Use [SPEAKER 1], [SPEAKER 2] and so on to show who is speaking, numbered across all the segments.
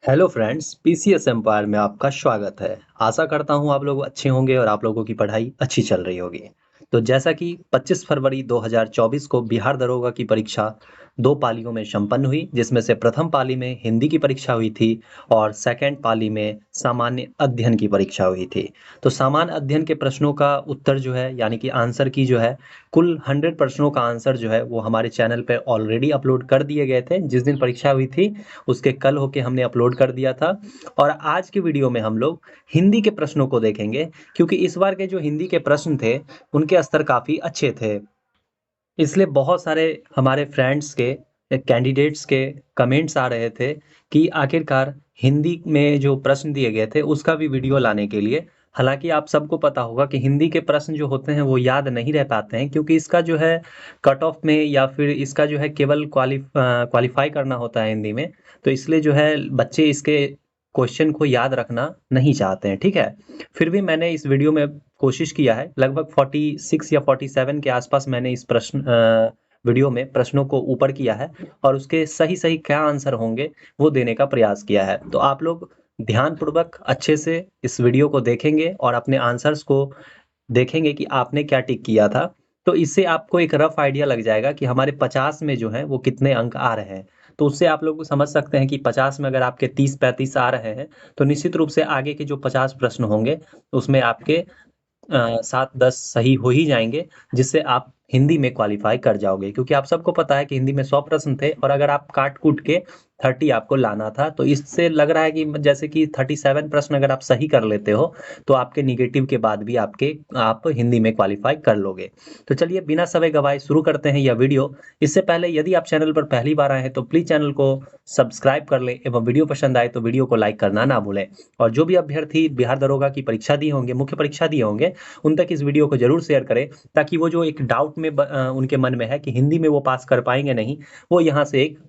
[SPEAKER 1] Hello friends, PCS empire में आपका स्वागत है। आशा करता हूँ आप लोग अच्छे होंगे और आप लोगों की पढ़ाई अच्छी चल रही होगी। तो जैसा कि 25 फरवरी 2024 को बिहार दरोगा की परीक्षा दो पालियों में संपन्न हुई, जिसमें से प्रथम पाली में हिंदी की परीक्षा हुई थी और सेकंड पाली में सामान्य अध्ययन की परीक्षा हुई थी। तो सामान्य अध्ययन के प्रश्नों का उत्तर जो है यानी कि आंसर की जो है कुल 100 प्रश्नों का आंसर जो है वो हमारे चैनल पे ऑलरेडी अपलोड कर दिए गए थे। जिस दिन परीक्षा हुई थी उसके कल होके हमने अपलोड कर दिया था। और आज की वीडियो में हम लोग हिंदी के प्रश्नों को देखेंगे, क्योंकि इस बार के जो हिंदी के प्रश्न थे उनके स्तर काफ़ी अच्छे थे। इसलिए बहुत सारे हमारे फ्रेंड्स के कैंडिडेट्स के कमेंट्स आ रहे थे कि आखिरकार हिंदी में जो प्रश्न दिए गए थे उसका भी वीडियो लाने के लिए। हालांकि आप सबको पता होगा कि हिंदी के प्रश्न जो होते हैं वो याद नहीं रह पाते हैं, क्योंकि इसका जो है कट ऑफ में या फिर इसका जो है केवल क्वालिफाई करना होता है हिंदी में। तो इसलिए जो है बच्चे इसके क्वेश्चन को याद रखना नहीं चाहते हैं, ठीक है। फिर भी मैंने इस वीडियो में कोशिश किया है, लगभग 46 या 47 के आसपास मैंने इस वीडियो में प्रश्नों को ऊपर किया है और उसके सही सही क्या आंसर होंगे वो देने का प्रयास किया है। तो आप लोग ध्यानपूर्वक अच्छे से इस वीडियो को देखेंगे और अपने आंसर्स को देखेंगे कि आपने क्या टिक किया था। तो इससे आपको एक रफ आइडिया लग जाएगा कि हमारे 50 में जो है वो कितने अंक आ रहे हैं। तो उससे आप लोग समझ सकते हैं कि 50 में अगर आपके 30-35 आ रहे हैं तो निश्चित रूप से आगे के जो 50 प्रश्न होंगे उसमें आपके 7-10 सही हो ही जाएंगे, जिससे आप हिंदी में क्वालिफाई कर जाओगे। क्योंकि आप सबको पता है कि हिंदी में 100 प्रश्न थे और अगर आप काट कूट के 30 आपको लाना था, तो इससे लग रहा है कि जैसे कि 37 प्रश्न अगर आप सही कर लेते हो तो आपके निगेटिव के बाद भी आप हिंदी में क्वालिफाई कर लोगे। तो चलिए बिना समय गवाए शुरू करते हैं यह वीडियो। इससे पहले यदि आप चैनल पर पहली बार आए हैं तो प्लीज चैनल को सब्सक्राइब कर लें एवं वीडियो पसंद आए तो वीडियो को लाइक करना ना भूलें। और जो भी अभ्यर्थी बिहार दरोगा की परीक्षा दिए होंगे, मुख्य परीक्षा दिए होंगे, उन तक इस वीडियो को जरूर शेयर करें, ताकि वो जो एक डाउट में उनके मन में है कि हिंदी में वो पास कर पाएंगे नहीं, वो यहाँ से एक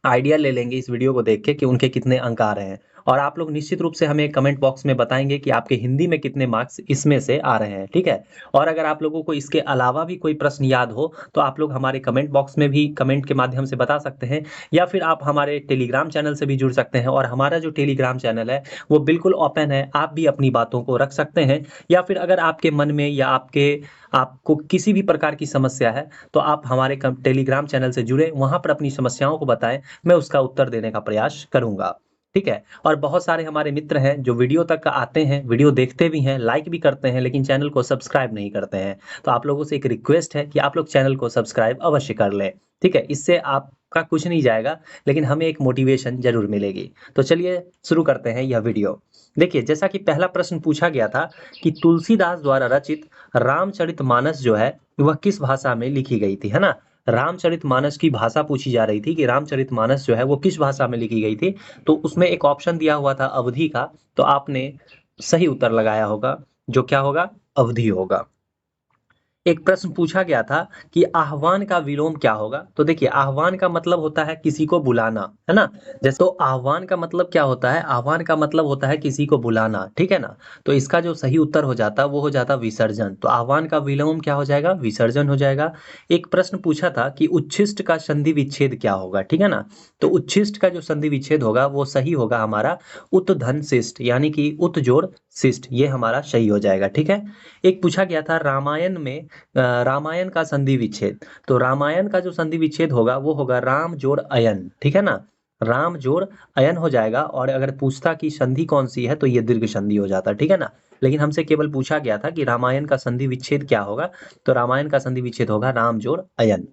[SPEAKER 1] आइडिया ले लेंगे इस वीडियो को देख के कि उनके कितने अंक आ रहे हैं। और आप लोग निश्चित रूप से हमें कमेंट बॉक्स में बताएंगे कि आपके हिंदी में कितने मार्क्स इसमें से आ रहे हैं, ठीक है। और अगर आप लोगों को इसके अलावा भी कोई प्रश्न याद हो तो आप लोग हमारे कमेंट बॉक्स में भी कमेंट के माध्यम से बता सकते हैं, या फिर आप हमारे टेलीग्राम चैनल से भी जुड़ सकते हैं। और हमारा जो टेलीग्राम चैनल है वो बिल्कुल ओपन है, आप भी अपनी बातों को रख सकते हैं। या फिर अगर आपके मन में या आपको किसी भी प्रकार की समस्या है तो आप हमारे टेलीग्राम चैनल से जुड़े, वहां पर अपनी समस्याओं को बताएं, मैं उसका उत्तर देने का प्रयास करूंगा, ठीक है। और बहुत सारे हमारे मित्र हैं जो वीडियो तक आते हैं, वीडियो देखते भी हैं, लाइक भी करते हैं, लेकिन चैनल को सब्सक्राइब नहीं करते हैं। तो आप लोगों से एक रिक्वेस्ट है कि आप लोग चैनल को सब्सक्राइब अवश्य कर लें, ठीक है। इससे आपका कुछ नहीं जाएगा, लेकिन हमें एक मोटिवेशन जरूर मिलेगी। तो चलिए शुरू करते हैं यह वीडियो। देखिए, जैसा कि पहला प्रश्न पूछा गया था कि तुलसीदास द्वारा रचित रामचरितमानस जो है वह किस भाषा में लिखी गई थी, है ना। रामचरितमानस की भाषा पूछी जा रही थी कि रामचरितमानस जो है वो किस भाषा में लिखी गई थी। तो उसमें एक ऑप्शन दिया हुआ था अवधि का, तो आपने सही उत्तर लगाया होगा, जो क्या होगा, अवधि होगा। एक प्रश्न पूछा गया था कि आह्वान का विलोम क्या होगा। तो देखिए, आह्वान का मतलब होता है किसी को बुलाना, है ना। जैसे तो आह्वान का मतलब क्या होता है, आह्वान का मतलब होता है किसी को बुलाना, ठीक है ना। तो इसका जो सही उत्तर हो जाता वो हो जाता विसर्जन। तो आह्वान का विलोम क्या हो जाएगा, विसर्जन हो जाएगा। एक प्रश्न पूछा था कि उच्छिष्ट का संधि विच्छेद क्या होगा, ठीक है ना। तो उच्छिष्ट का जो संधि विच्छेद होगा वो सही होगा हमारा उत्धन शिष्ट, यानी कि उत जोड़ शिष्ट, ये हमारा सही हो जाएगा, ठीक है। एक पूछा गया था रामायण में रामायण का संधि विच्छेद। तो रामायण का जो संधि विच्छेद होगा वो होगा राम जोड़ अयन, ठीक है ना। राम जोड़ अयन हो जाएगा। और अगर पूछता कि संधि कौन सी है तो ये दीर्घ संधि हो जाता, ठीक है ना। लेकिन हमसे केवल पूछा गया था कि रामायण का संधि विच्छेद क्या होगा। तो रामायण का संधि विच्छेद होगा राम जोड़ अयन।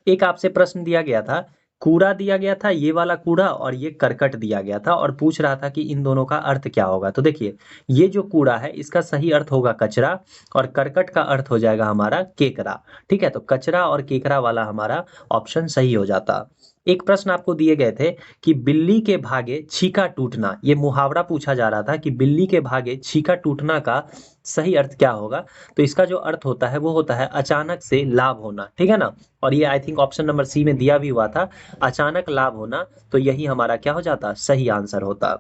[SPEAKER 1] एक आपसे प्रश्न दिया गया था, कूड़ा दिया गया था, ये वाला कूड़ा और ये करकट दिया गया था, और पूछ रहा था कि इन दोनों का अर्थ क्या होगा। तो देखिए, ये जो कूड़ा है इसका सही अर्थ होगा कचरा, और करकट का अर्थ हो जाएगा हमारा केकरा, ठीक है। तो कचरा और केकरा वाला हमारा ऑप्शन सही हो जाता। एक प्रश्न आपको दिए गए थे कि बिल्ली के भागे छीका टूटना, ये मुहावरा पूछा जा रहा था कि बिल्ली के भागे छीका टूटना का सही अर्थ क्या होगा। तो इसका जो अर्थ होता है वो होता है अचानक से लाभ होना, ठीक है ना। और ये I think option number C में दिया भी हुआ था, अचानक लाभ होना। तो यही हमारा क्या हो जाता, सही आंसर होता।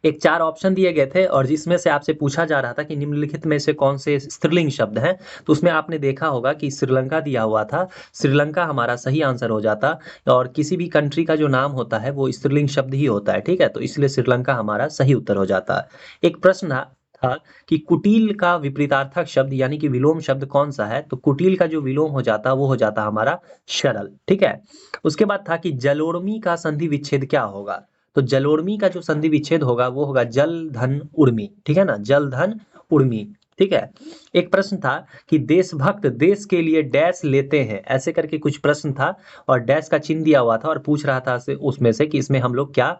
[SPEAKER 1] एक 4 ऑप्शन दिए गए थे और जिसमें से आपसे पूछा जा रहा था कि निम्नलिखित में से कौन से स्त्रीलिंग शब्द हैं, तो उसमें आपने देखा होगा कि श्रीलंका दिया हुआ था, श्रीलंका हमारा सही आंसर हो जाता और किसी भी कंट्री का जो नाम होता है वो स्त्रीलिंग शब्द ही होता है, ठीक है? तो इसलिए श्रीलंका हमारा सही उत्तर हो जाता। एक प्रश्न था कि कुटिल का विपरीतार्थक शब्द यानी कि विलोम शब्द कौन-सा है? तो कुटिल का जो विलोम हो जाता वो हो जाता हमारा सरल, ठीक है? उसके बाद था कि जलोढ़मी का संधि विच्छेद क्या होगा? तो जलोढ़मी का जो संधि विच्छेद होगा वो होगा जल धन उर्मी, ठीक है ना? जल धन उर्मी, ठीक है? एक प्रश्न था कि देशभक्त देश के लिए डैश लेते हैं, ऐसे करके कुछ प्रश्न था और डैश का चिन्ह दिया हुआ था और पूछ रहा था से उसमें से कि इसमें हम लोग क्या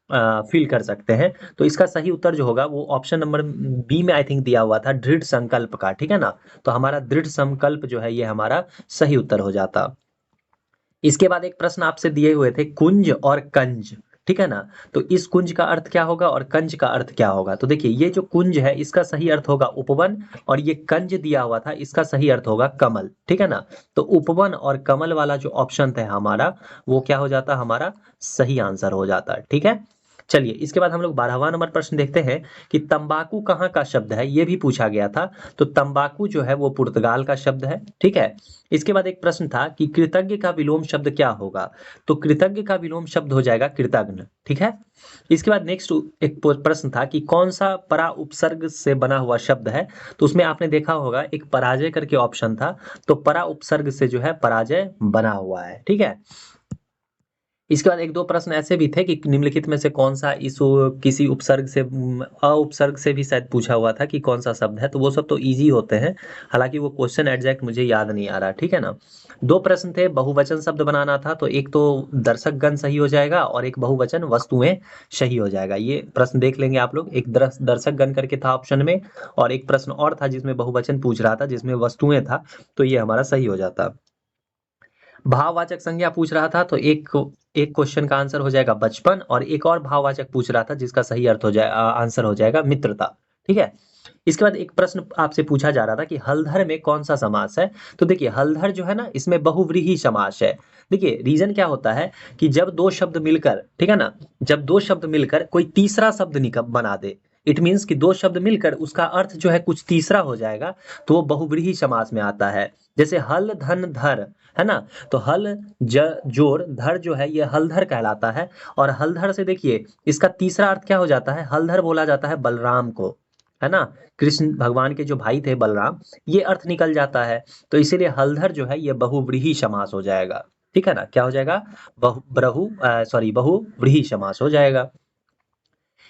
[SPEAKER 1] फ़ील कर सकते हैं। तो इसका सही उत्तर जो होगा वो ऑप्शन नंबर बी में आई थिंक दिया हुआ था दृढ़ संकल्प का, ठीक है ना? तो हमारा दृढ़ संकल्प जो है ये हमारा सही उत्तर हो जाता। इसके बाद एक प्रश्न आपसे दिए हुए थे कुंज और कंज, ठीक है ना? तो इस कुंज का अर्थ क्या होगा और कंज का अर्थ क्या होगा? तो देखिए ये जो कुंज है इसका सही अर्थ होगा उपवन और ये कंज दिया हुआ था इसका सही अर्थ होगा कमल, ठीक है ना? तो उपवन और कमल वाला जो ऑप्शन था हमारा वो क्या हो जाता हमारा सही आंसर हो जाता, ठीक है? चलिए इसके बाद हम लोग 12वां नंबर प्रश्न देखते हैं कि तंबाकू कहाँ का शब्द है? ये भी पूछा गया था। तो तंबाकू जो है वो पुर्तगाल का शब्द है, ठीक है? इसके बाद एक प्रश्न था कि कृतज्ञ का विलोम शब्द क्या होगा? तो कृतज्ञ का विलोम शब्द हो जाएगा कृतघ्न, ठीक है? इसके बाद नेक्स्ट एक प्रश्न था कि कौन-सा परा उपसर्ग से बना हुआ शब्द है? तो उसमें आपने देखा होगा एक पराजय करके ऑप्शन था, तो परा उपसर्ग से जो है पराजय बना हुआ है, ठीक है? इसके बाद 1-2 प्रश्न ऐसे भी थे कि निम्नलिखित में से कौन-सा किसी उपसर्ग से उपसर्ग से भी शायद पूछा हुआ था कि कौन-सा शब्द है, तो वो सब तो ईज़ी होते हैं। हालाँकि वो क्वेश्चन एग्ज़ैक्ट मुझे याद नहीं आ रहा, ठीक है ना? 2 प्रश्न थे, बहुवचन शब्द बनाना था, तो एक तो दर्शकगण सही हो जाएगा और एक बहुवचन वस्तुएँ सही हो जाएगा। ये प्रश्न देख लेंगे आप लोग, एक दर्शकगण करके था ऑप्शन में और एक प्रश्न और था जिसमें बहुवचन पूछ रहा था, जिसमें वस्तुएँ था, तो ये हमारा सही हो जाता। भाववाचक संज्ञा पूछ रहा था तो एक एक क्वेश्चन का आंसर हो जाएगा बचपन और एक और भाववाचक पूछ रहा था जिसका सही अर्थ आंसर हो जाएगा मित्रता, ठीक है? इसके बाद एक प्रश्न आपसे पूछा जा रहा था कि हलधर में कौन-सा समास है? तो देखिए हलधर जो है ना इसमें बहुव्रीहि समास है। देखिए रीज़न क्या होता है कि जब 2 शब्द मिलकर, ठीक है ना? जब 2 शब्द मिलकर कोई तीसरा शब्द बना दे, इट मीन्स कि 2 शब्द मिलकर उसका अर्थ जो है कुछ तीसरा हो जाएगा, तो वो बहुव्रीहि समास में आता है। जैसे हल, धन, धर, है ना? तो हल जोड़ धर जो है ये हलधर कहलाता है और हलधर से देखिए इसका तीसरा अर्थ क्या हो जाता है? हलधर बोला जाता है बलराम को, है ना? कृष्ण भगवान के जो भाई थे बलराम, ये अर्थ निकल जाता है। तो इसीलिए हलधर जो है ये बहुव्रीहि समास हो जाएगा। ठीक है ना? क्या हो जाएगा? बहुव्रीहि समास हो जाएगा।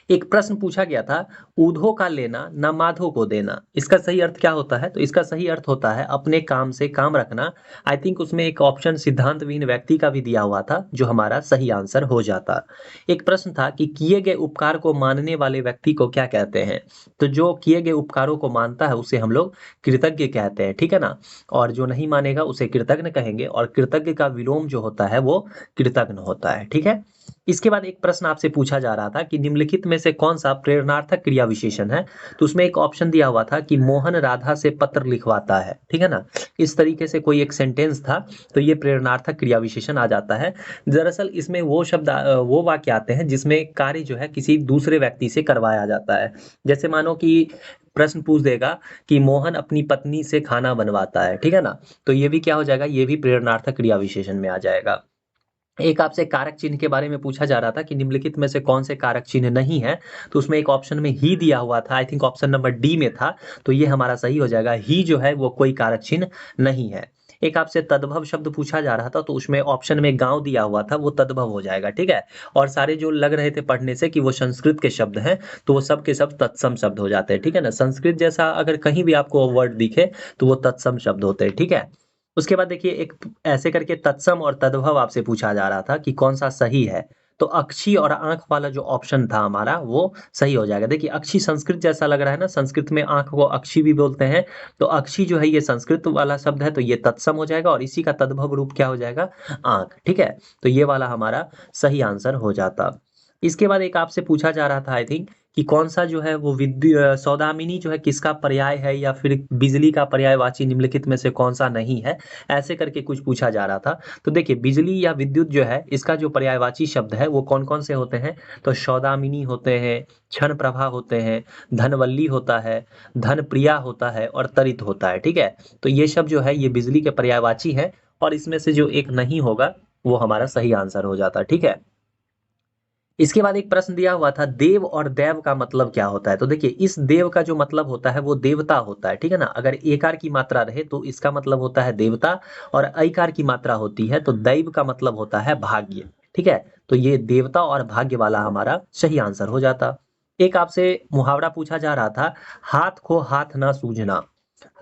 [SPEAKER 1] एक प्रश्न पूछा गया था, ऊधो का लेना न माधो को देना, इसका सही अर्थ क्या होता है? तो इसका सही अर्थ होता है अपने काम से काम रखना। आई थिंक उसमें एक ऑप्शन सिद्धांत विहीन व्यक्ति का भी दिया हुआ था, जो हमारा सही आंसर हो जाता। एक प्रश्न था कि किए गए उपकार को मानने वाले व्यक्ति को क्या कहते हैं? तो जो किए गए उपकारों को मानता है उसे हम लोग कृतज्ञ कहते हैं, ठीक है ना? और जो नहीं मानेगा उसे कृतघ्न कहेंगे और कृतज्ञ का विलोम जो होता है वो कृतघ्न होता है, ठीक है? इसके बाद एक प्रश्न आपसे पूछा जा रहा था कि निम्नलिखित में से कौन-सा प्रेरणार्थक क्रिया विशेषण है? तो उसमें एक ऑप्शन दिया हुआ था कि मोहन राधा से पत्र लिखवाता है, ठीक है ना? इस तरीके से कोई एक सेंटेंस था, तो ये प्रेरणार्थक क्रिया विशेषण आ जाता है। दरअसल इसमें वो वाक्य आते हैं जिसमें कार्य जो है किसी दूसरे व्यक्ति से करवाया जाता है। जैसे मानो कि प्रश्न पूछ देगा कि मोहन अपनी पत्नी से खाना बनवाता है, ठीक है ना? तो ये भी क्या हो जाएगा? ये भी प्रेरणार्थक क्रिया विशेषण में आ जाएगा। एक आपसे कारक चिन्ह के बारे में पूछा जा रहा था कि निम्नलिखित में से कौन से कारक चिन्ह नहीं है, तो उसमें एक ऑप्शन में ही दिया हुआ था, आई थिंक ऑप्शन नंबर डी में था, तो ये हमारा सही हो जाएगा। ही जो है वो कोई कारक चिन्ह नहीं है। एक आपसे तद्भव शब्द पूछा जा रहा था, तो उसमें ऑप्शन में गाँव दिया हुआ था, वो तद्भव हो जाएगा, ठीक है? और सारे जो लग रहे थे पढ़ने से कि वो संस्कृत के शब्द हैं, तो वो सब के सब तत्सम शब्द हो जाते हैं, ठीक है ना? संस्कृत जैसा अगर कहीं भी आपको वर्ड दिखे, तो वो तत्सम शब्द होते हैं, ठीक है? उसके बाद देखिए एक ऐसे करके तत्सम और तद्भव आपसे पूछा जा रहा था कि कौन-सा सही है? तो अक्षी और आँख वाला जो ऑप्शन था हमारा वो सही हो जाएगा। देखिए अक्षी संस्कृत जैसा लग रहा है ना, संस्कृत में आँख को अक्षी भी बोलते हैं, तो अक्षी जो है ये संस्कृत वाला शब्द है, तो ये तत्सम हो जाएगा और इसी का तद्भव रूप क्या हो जाएगा? आँख, ठीक है? तो ये वाला हमारा सही आंसर हो जाता। इसके बाद एक आपसे पूछा जा रहा था आई थिंक कि कौन सा जो है वो सौदामिनी जो है किसका पर्याय है या फिर बिजली का पर्यायवाची निम्नलिखित में से कौन सा नहीं है, ऐसे करके कुछ पूछा जा रहा था। तो देखिए बिजली या विद्युत जो है इसका जो पर्यायवाची शब्द है वो कौन कौन से होते हैं, तो सौदामिनी होते हैं, क्षण प्रभा होते हैं, धनवल्ली होता है, धनप्रिया होता है और तरित होता है। ठीक है, तो ये शब्द जो है ये बिजली के पर्यायवाची है और इसमें से जो एक नहीं होगा वो हमारा सही आंसर हो जाता है। ठीक है, इसके बाद एक प्रश्न दिया हुआ था देव और दैव का मतलब क्या होता है। तो देखिए इस देव का जो मतलब होता है वो देवता होता है। ठीक है ना, अगर एकार की मात्रा रहे तो इसका मतलब होता है देवता और ऐकार की मात्रा होती है तो दैव का मतलब होता है भाग्य। ठीक है, तो ये देवता और भाग्य वाला हमारा सही आंसर हो जाता। एक आपसे मुहावरा पूछा जा रहा था, हाथ को हाथ ना सूझना।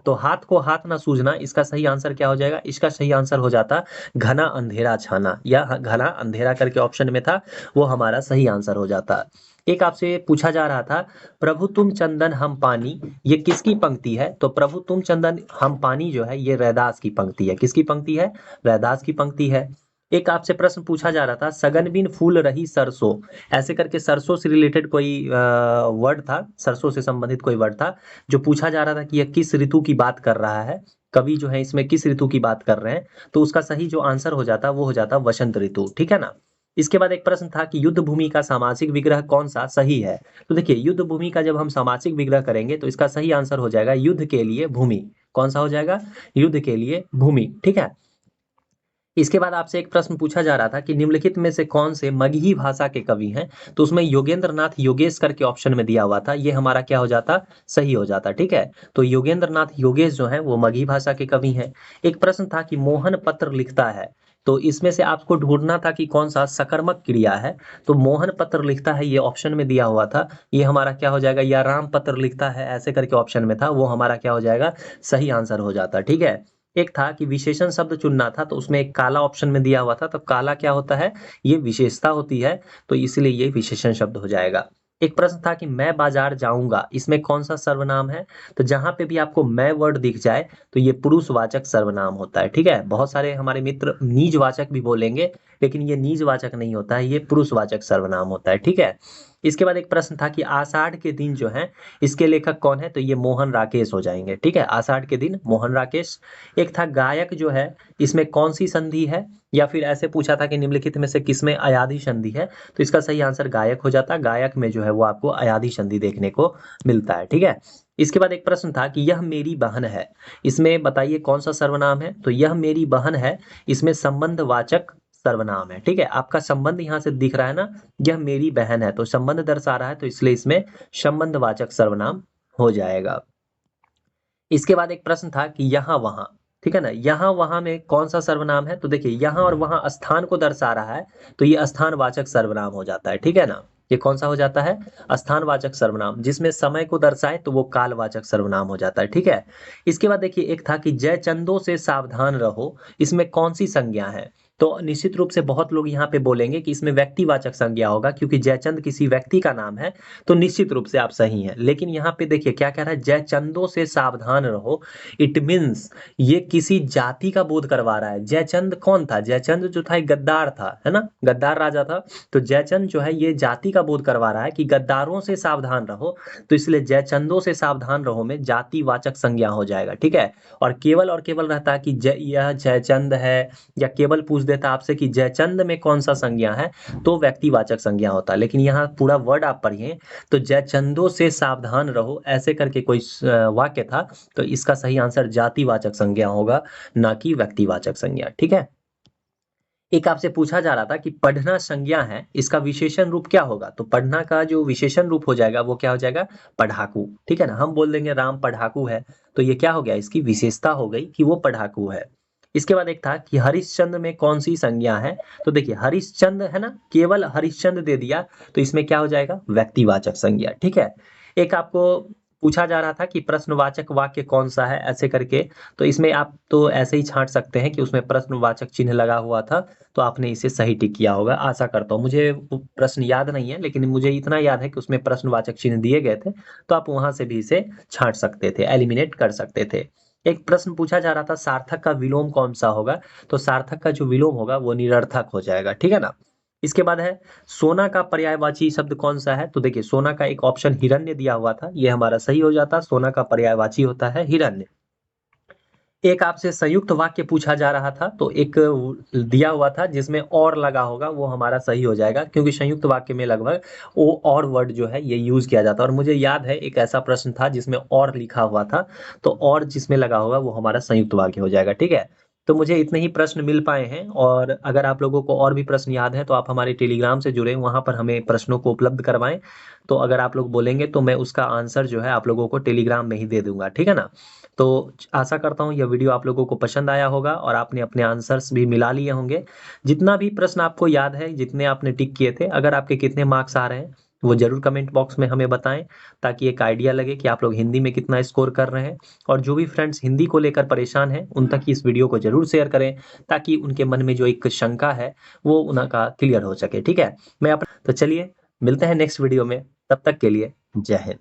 [SPEAKER 1] तो हाथ को हाथ ना सूझना, इसका सही आंसर क्या हो जाएगा, इसका सही आंसर हो जाता घना अंधेरा छाना, या घना अंधेरा करके ऑप्शन में था, वो हमारा सही आंसर हो जाता। एक आपसे पूछा जा रहा था, प्रभु तुम चंदन हम पानी, ये किसकी पंक्ति है। तो प्रभु तुम चंदन हम पानी जो है ये रैदास की पंक्ति है। किसकी पंक्ति है, रैदास की पंक्ति है। एक आपसे प्रश्न पूछा जा रहा था, सगन बिन फूल रही सरसों, ऐसे करके सरसों से रिलेटेड कोई वर्ड था, सरसों से संबंधित कोई वर्ड था जो पूछा जा रहा था कि यह किस ऋतु की बात कर रहा है, कवि जो है इसमें किस ऋतु की बात कर रहे हैं। तो उसका सही जो आंसर हो जाता वो हो जाता वसंत ऋतु। ठीक है ना। इसके बाद एक प्रश्न था कि युद्ध भूमि का सामासिक विग्रह कौन सा सही है। तो देखिए युद्ध भूमि का जब हम सामासिक विग्रह करेंगे तो इसका सही आंसर हो जाएगा युद्ध के लिए भूमि। कौन सा हो जाएगा, युद्ध के लिए भूमि। ठीक है, इसके बाद आपसे एक प्रश्न पूछा जा रहा था कि निम्नलिखित में से कौन से मगही भाषा के कवि हैं। तो उसमें योगेंद्र नाथ योगेश करके ऑप्शन में दिया हुआ था, ये हमारा क्या हो जाता, सही हो जाता। ठीक है, तो योगेंद्र नाथ योगेश जो है वो मगही भाषा के कवि हैं। एक प्रश्न था कि मोहन पत्र लिखता है, तो इसमें से आपको ढूंढना था कि कौन सा सकर्मक क्रिया है। तो मोहन पत्र लिखता है ये ऑप्शन में दिया हुआ था, ये हमारा क्या हो जाएगा, या राम पत्र लिखता है ऐसे करके ऑप्शन में था, वो हमारा क्या हो जाएगा, सही आंसर हो जाता। ठीक है, एक था कि विशेषण शब्द चुनना था, तो उसमें एक काला ऑप्शन में दिया हुआ था, तो काला क्या होता है, ये विशेषता होती है, तो इसलिए ये विशेषण शब्द हो जाएगा। एक प्रश्न था कि मैं बाजार जाऊंगा, इसमें कौन सा सर्वनाम है। तो जहां पे भी आपको मैं वर्ड दिख जाए तो ये पुरुषवाचक सर्वनाम होता है। ठीक है, बहुत सारे हमारे मित्र नीजवाचक भी बोलेंगे, लेकिन ये नीजवाचक नहीं होता है, ये पुरुषवाचक सर्वनाम होता है। ठीक है, इसके बाद एक प्रश्न था कि आषाढ़ के दिन जो है इसके लेखक कौन है। तो ये मोहन राकेश हो जाएंगे। ठीक है, आषाढ़ के दिन मोहन राकेश। एक था गायक जो है इसमें कौन सी संधि है, या फिर ऐसे पूछा था कि निम्नलिखित में से किसमें अयाधी संधि है। तो इसका सही आंसर गायक हो जाता, गायक में जो है वो आपको अयाधी संधि देखने को मिलता है। ठीक है, इसके बाद एक प्रश्न था कि यह मेरी बहन है, इसमें बताइए कौन सा सर्वनाम है। तो यह मेरी बहन है, इसमें संबंधवाचक सर्वनाम है। ठीक है, आपका संबंध यहाँ से दिख रहा है ना, यह मेरी बहन है तो संबंध दर्शा रहा है, तो इसलिए इसमें संबंधवाचक सर्वनाम हो जाएगा। इसके बाद एक प्रश्न था कि यहाँ वहां, ठीक है ना, यहाँ वहां में कौन सा सर्वनाम है। तो देखिए यहाँ और वहां स्थान को दर्शा रहा है, तो ये स्थानवाचक सर्वनाम हो जाता है। ठीक है ना, ये कौन सा हो जाता है, स्थानवाचक सर्वनाम। जिसमें समय को दर्शाए तो वो कालवाचक सर्वनाम हो जाता है। ठीक है, इसके बाद देखिए एक था कि जय चंदो से सावधान रहो, इसमें कौन सी संज्ञा है। तो निश्चित रूप से बहुत लोग यहाँ पे बोलेंगे कि इसमें व्यक्तिवाचक संज्ञा होगा, क्योंकि जयचंद किसी व्यक्ति का नाम है, तो निश्चित रूप से आप सही हैं। लेकिन यहाँ पे देखिए क्या कह रहा है, जयचंदों से सावधान रहो, इट मीन्स ये किसी जाति का बोध करवा रहा है। जयचंद कौन था, जयचंद जो था एक गद्दार था, है ना, गद्दार राजा था। तो जयचंद जो है ये जाति का बोध करवा रहा है कि गद्दारों से सावधान रहो, तो इसलिए जयचंदों से सावधान रहो में जातिवाचक संज्ञा हो जाएगा। ठीक है, और केवल रहता है कि यह जयचंद है, या केवल पूछ देता आपसे कि जयचंद में कौन सा संज्ञा है, तो व्यक्तिवाचक संज्ञा होता। लेकिन यहाँ पूरा वर्ड आप पढ़िए, तो जयचंदों से सावधान रहो ऐसे करके कोई वाक्य था, तो इसका सही आंसर जातिवाचक संज्ञा होगा, ना कि व्यक्तिवाचक संज्ञा। ठीक है, एक आपसे पूछा जा रहा था कि पढ़ना संज्ञा है, इसका विशेषण रूप क्या होगा। तो पढ़ना का जो विशेषण रूप हो जाएगा वो क्या हो जाएगा, पढ़ाकू। ठीक है ना, हम बोल देंगे राम पढ़ाकू है, तो ये क्या हो गया, इसकी विशेषता हो गई कि वो पढ़ाकू है। इसके बाद एक था कि हरिश्चंद्र में कौन सी संज्ञा है। तो देखिए हरिश्चंद्र है ना, केवल हरिश्चंद्र दे दिया, तो इसमें क्या हो जाएगा, व्यक्तिवाचक संज्ञा। ठीक है, एक आपको पूछा जा रहा था कि प्रश्नवाचक वाक्य कौन सा है ऐसे करके, तो इसमें आप तो ऐसे ही छांट सकते हैं कि उसमें प्रश्नवाचक चिन्ह लगा हुआ था, तो आपने इसे सही टिक किया होगा, आशा करता हूँ। मुझे वो प्रश्न याद नहीं है, लेकिन मुझे इतना याद है कि उसमें प्रश्नवाचक चिन्ह दिए गए थे, तो आप वहां से भी इसे छांट सकते थे, एलिमिनेट कर सकते थे। एक प्रश्न पूछा जा रहा था सार्थक का विलोम कौन सा होगा। तो सार्थक का जो विलोम होगा वो निरर्थक हो जाएगा। ठीक है ना, इसके बाद है सोना का पर्यायवाची शब्द कौन सा है? तो देखिए सोना का एक ऑप्शन हिरण्य दिया हुआ था, ये हमारा सही हो जाता। सोना का पर्यायवाची होता है हिरण्य। एक आपसे संयुक्त वाक्य पूछा जा रहा था, तो एक दिया हुआ था जिसमें और लगा होगा, वो हमारा सही हो जाएगा, क्योंकि संयुक्त वाक्य में लगभग वो और वर्ड जो है ये यूज किया जाता है। और मुझे याद है एक ऐसा प्रश्न था जिसमें और लिखा हुआ था, तो और जिसमें लगा होगा वो हमारा संयुक्त वाक्य हो जाएगा। ठीक है, तो मुझे इतने ही प्रश्न मिल पाए हैं, और अगर आप लोगों को और भी प्रश्न याद है तो आप हमारे टेलीग्राम से जुड़े, वहां पर हमें प्रश्नों को उपलब्ध करवाएं। तो अगर आप लोग बोलेंगे तो मैं उसका आंसर जो है आप लोगों को टेलीग्राम में ही दे दूंगा। ठीक है ना? तो आशा करता हूँ यह वीडियो आप लोगों को पसंद आया होगा और आपने अपने आंसर्स भी मिला लिए होंगे। जितना भी प्रश्न आपको याद है, जितने आपने टिक किए थे, अगर आपके कितने मार्क्स आ रहे हैं वो जरूर कमेंट बॉक्स में हमें बताएं, ताकि एक आइडिया लगे कि आप लोग हिंदी में कितना स्कोर कर रहे हैं। और जो भी फ्रेंड्स हिंदी को लेकर परेशान हैं उन तक इस वीडियो को जरूर शेयर करें, ताकि उनके मन में जो एक शंका है वो उनका क्लियर हो सके। ठीक है, तो चलिए मिलते हैं नेक्स्ट वीडियो में, तब तक के लिए जय हिंद।